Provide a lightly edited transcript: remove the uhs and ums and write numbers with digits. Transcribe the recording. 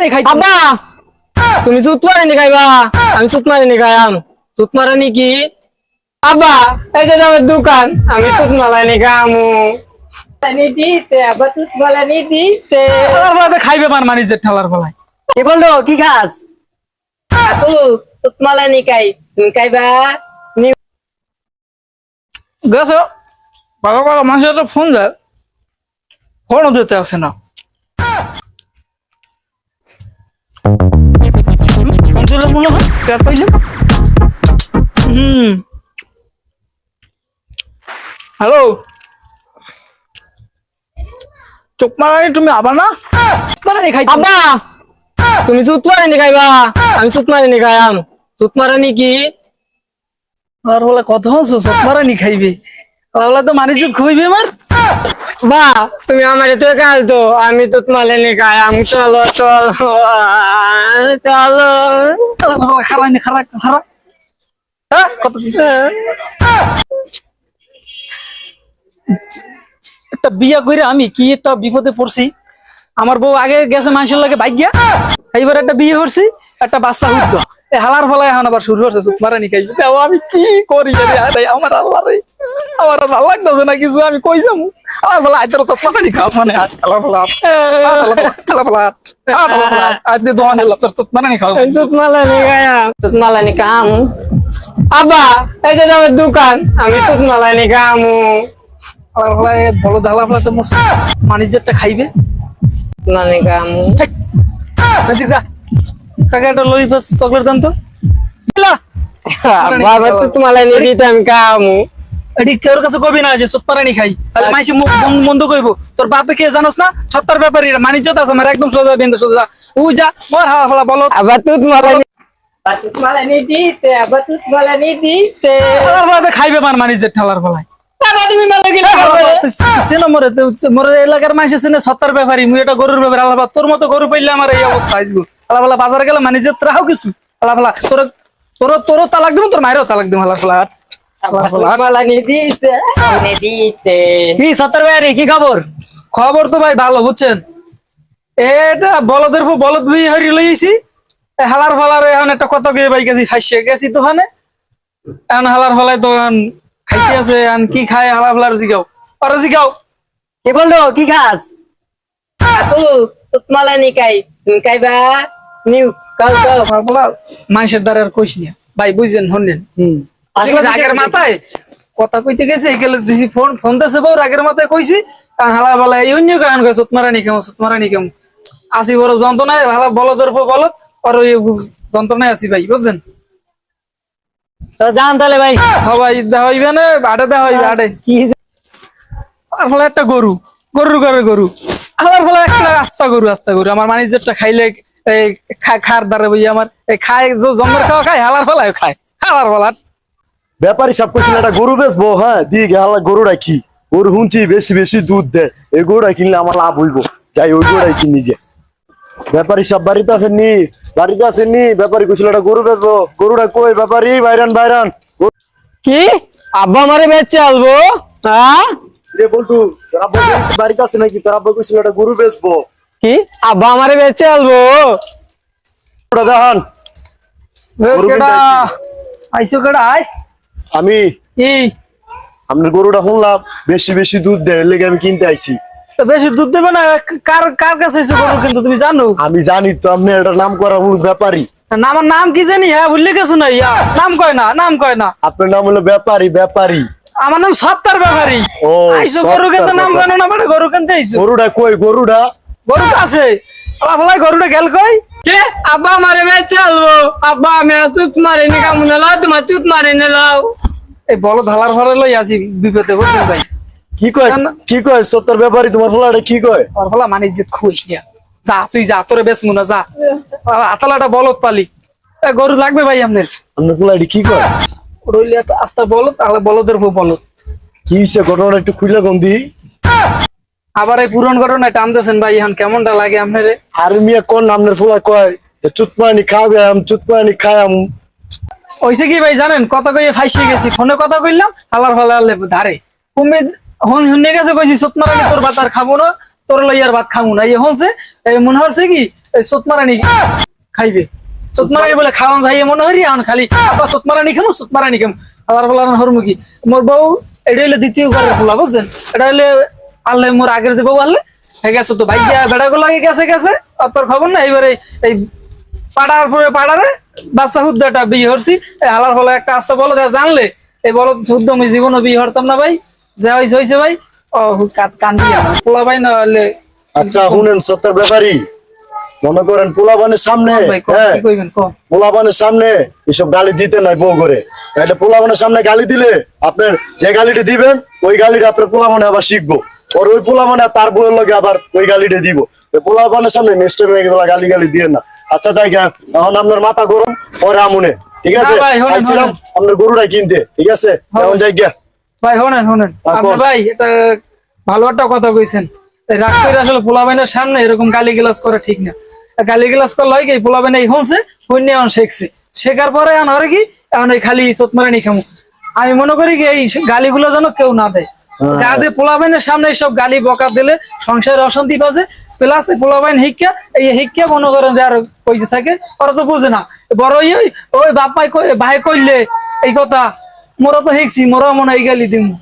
মারানি খাই আব্বা তুমি চুত মারানি খাইবা আমি চুত মারানি খাইম চুত মারানি কি আব্বা এই যে আমার দোকান আমি চুত মারানি খামু দিতে আব্বা চুত মারানি দিতে খাইবে মানি যে ঠালার ফলায় কি বললো কি খাস কাকু চুত মারানি খাই তুমি খাইবা গেছো বাবা বাবা মানুষের তো ফোন দেয় ফোনও দিতে আসে না মনে হয় পাইলে হ্যালো চোখ মারানি তুমি আবার না মারানি খাই আব্বা তুমি চুত মারানি খাইবা আমি চুত মারানি খাইম চুত মারানি কি আর বলে কত হচ্ছে চোখ মারানি খাইবে বলে তো মানি চুত খাইবে আমার বা তুমি আমার তো কাল তো আমি চুত মারানি খাইম চলো চলো চলো খারাপ খারাপ খারাপ কত একটা বিয়া করে আমি কি একটা বিপদে পড়ছি আমার বউ আগে গেছে মানুষের লাগে ভাগ্যা এইবার একটা বিয়ে করছি একটা বাচ্চা হুদ্দ হালার ফলায় এখন আবার শুরু হচ্ছে চুপ মারানি খাইছি আমি কি করি আমার আল্লাহ রে আমার ভালো লাগতেছে না কিছু আমি কই যাবো আমার বলা আজ চুপ মারানি খাও মানে চুপ মারানি খাও চুত মারানি খাইম চুত মারানি খাম আব্বা এই যে আমার দোকান আমি চুত মারানি খামু হালার ফলায় বলো হালার ফলাতে মানিজেরটা খাইবে মারানি খামু যা কাকা একটা ললিপপ চকলেট দেন তো বাবা চুত মারানি দিতে আমি খামু এটি কেউর কাছে কবি না যে চোত্তারানি খাই মাইসি মুখ বন্ধ কইব তোর বাপে কে জানোস না ছত্তার ব্যাপারী মানিজ্যত আছে আমার একদম সোজা বিন্দু সোজা ও যা মোর হালা ফালা বলো আবার চুত মারানি দিতে আবার চুত মারানি দিতে ঠালার ফলাতে খাইবে মার মানিজ্যের ঠালার ফলায় তুমি মারা গেলে মোরে এলাকার মাইসে চেনে ছত্তার ব্যাপারী মুই এটা গরুর ব্যাপার আলাদা তোর মতো গরু পাইলে আমার এই অবস্থা আইসবো আলাদা ফালা বাজারে গেলে মানিজ্যত রাখাও কিছু আলাদা ফালা তোর তোর তোরও তালাক দিব তোর মায়েরও তালাক দিব হালা ফালা কি সত্তর ভাই কি খবর খবর তো ভাই ভালো বুঝছেন এটা বলদের বলদ ভাই হারি লইছি হালার ফালার এখন একটা কত গিয়ে ভাই গেছি ফাইসে গেছি তো এখন হালার ফালায় তো খাইতে আছে এখন কি খায় হালার ফালার জিগাও আর জিগাও কি বললো কি খাস কাকু তুতমালানি খাই তুমি খাইবা নিউ কাউ কাউ মানুষের দ্বারা আর কইস না ভাই বুঝছেন হন্যেন রাগের মাথায় কথা কইতে গেছে গেলে দিছি ফোন ফোন দিছে বউ রাগের মাথায় কইছি কারণ হালা বলা এই অন্য কারণ কয় সুতমারানি কেমন আসি বড় যন্ত্রণায় হালা বলদের বলত আর ওই যন্ত্রণায় আসি ভাই বুঝছেন তো জান তাহলে ভাই ভাই দেওয়া হইবে না আটে দেওয়া হইবে আটে কি আর ফলে একটা গরুর হালার ফলে একটা আস্তা গরু আমার মানিজেরটা খাইলে এই খার দ্বারা বই আমার এই খায় জন্মের খাওয়া খায় হালার ফলায় খায় হালার ফলার ব্যাপারী সব কিছু একটা গরু বেচবো হ্যাঁ দিয়ে গেল গরুটা কি গরু হুঁচি বেশি বেশি দুধ দেয় এই গরুটা কিনলে আমার লাভ হইবো যাই ওই গরুটাই কিনি গে ব্যাপারী সব বাড়িতে আসেননি ব্যাপারী কিছু একটা গরু বেচবো গরুটা কই ব্যাপারী বাইরান কি আব্বা মারে বেচে আসবো হ্যাঁ রে বলটু তোর আব্বা বাড়িতে আছে নাকি তোর আব্বা কিছু একটা গরু বেচবো কি আব্বা মারে বেচে আসবো ওটা দেখান আইসো কেডা আয় আমি কি আপনার গরুটা শুনলাম বেশি বেশি দুধ দেয় লেগে আমি কিনতে আইছি বেশি দুধ দেবে না কার কাছে এসে গরু কিন্তু তুমি জানো আমি জানি তো আপনি একটা নাম করা ব্যাপারী আমার নাম কি জানি হ্যাঁ ভুললে গেছো না ইয়া নাম কয় না আপনার নাম হলো ব্যাপারী আমার নাম সত্তার ব্যাপারী ও আইসো গরু কিনতে নাম জানো না বড় গরু কিনতে আইসো গরুটা কই গরু তো আছে আলা গরুটা গেল কই কে আব্বা মারে বেচে আসবো আব্বা আমি চুত মারে নি কামু না লাও তোমার চুত মারে নে লাও এই বলো ধালার ঘরে লই আছি বিপদে বসেন ভাই কি কয় সত্তর ব্যাপারী তোমার ফলাটা কি কয় আর ফলা মানে যে খুইস না যা তুই যা তোরে বেশ মুনা যা আতালাটা বলদ পালি গরু লাগবে ভাই আপনার ফলাটি কি কয় রইলে আস্তা বলদ তাহলে বলদের বলদ কি হইছে ঘটনাটা একটু খুইলা কম দি আবার এই পুরন ঘটনা টানতেছেন ভাই এখন কেমনটা লাগে আপনার আর মিয়া কোন আপনার ফলা কয় চুতপানি খাম ওইসে কি ভাই জানেন কথা কইয়ে ফাইসে গেছি ফোনে কথা কইলাম হালার ফালা ধারে কুমির হুনে গেছে কইছি সুতমারানি তোর ভাত আর খাবো না তোর লইয়ার ভাত খাবো না এই হচ্ছে মনে হচ্ছে কি এই সুতমারানি খাইবে সুতমারানি বলে খাওয়ান যাইয়ে মনে হরি এখন খালি আব্বা সুতমারানি খামু আল্লাহর বলা হরমুখী মোর বউ এটা হইলে দ্বিতীয় ঘরের পোলা বুঝছেন এটা হইলে আল্লাহ মোর আগের যে বউ আনলে হয়ে গেছে তো ভাইয়া বেড়াগো লাগে গেছে আর তোর খবর না এইবারে এই পাড়ার পরে পাড়ারে বাচ্চা হুদ্দাটা বিয়ে হরছি এই হালার ফলে একটা আস্তে বলো জানলে এই বলো শুদ্ধ আমি জীবনও বিয়ে হরতাম না ভাই যা হয়েছে ভাই ও কান্দি পোলা ভাই না হলে আচ্ছা শুনেন সত্তর ব্যাপারী মনে করেন পোলাবানের সামনে হ্যাঁ কি কইবেন কম পোলাবানের সামনে এসব গালি দিতে নাই বউ করে তাহলে পোলাবানের সামনে গালি দিলে আপনার যে গালিটা দিবেন ওই গালিটা আপনার পোলাবানে আবার শিখবো আর ওই পোলাবানে তার বউয়ের লগে আবার ওই গালিটা দিব পোলাবানের সামনে মিস্টার মেয়েগুলা গালি দিয়ে না আচ্ছা জায়গা এখন আপনার মাথা গরম পরে আমুনে ঠিক আছে না ভাই, শোনেন, আইছিলাম শোনেন। আপনার গরুটা কিনতে ঠিক আছে এখন জায়গা ভাই শোনেন আপনি ভাই এটা ভালো একটা কথা কইছেন এই রাগ করে আসলে পোলাবেনের সামনে এরকম গালি গ্লাস করা ঠিক না গালি গ্লাস করলে হয় কি পোলাবেন এই হচ্ছে হইনি এখন শিখছে শেখার পরে এখন হরে কি এখন এই খালি চোতমারানি খামু আমি মনে করি কি এই গালিগুলো যেন কেউ না দেয় গা দিয়ে পোলাবেনের সামনে এইসব গালি বকা দিলে সংসারে অশান্তি বাজে প্লাস পোলাবেন হিক্কা মনে করেন যে আর কইতে থাকে ওরা তো বুঝে না বড় ওই বাপ ভাই কইলে এই কথা মোরা তো শিখছি মোরা মনে হয় এই গালি দিমু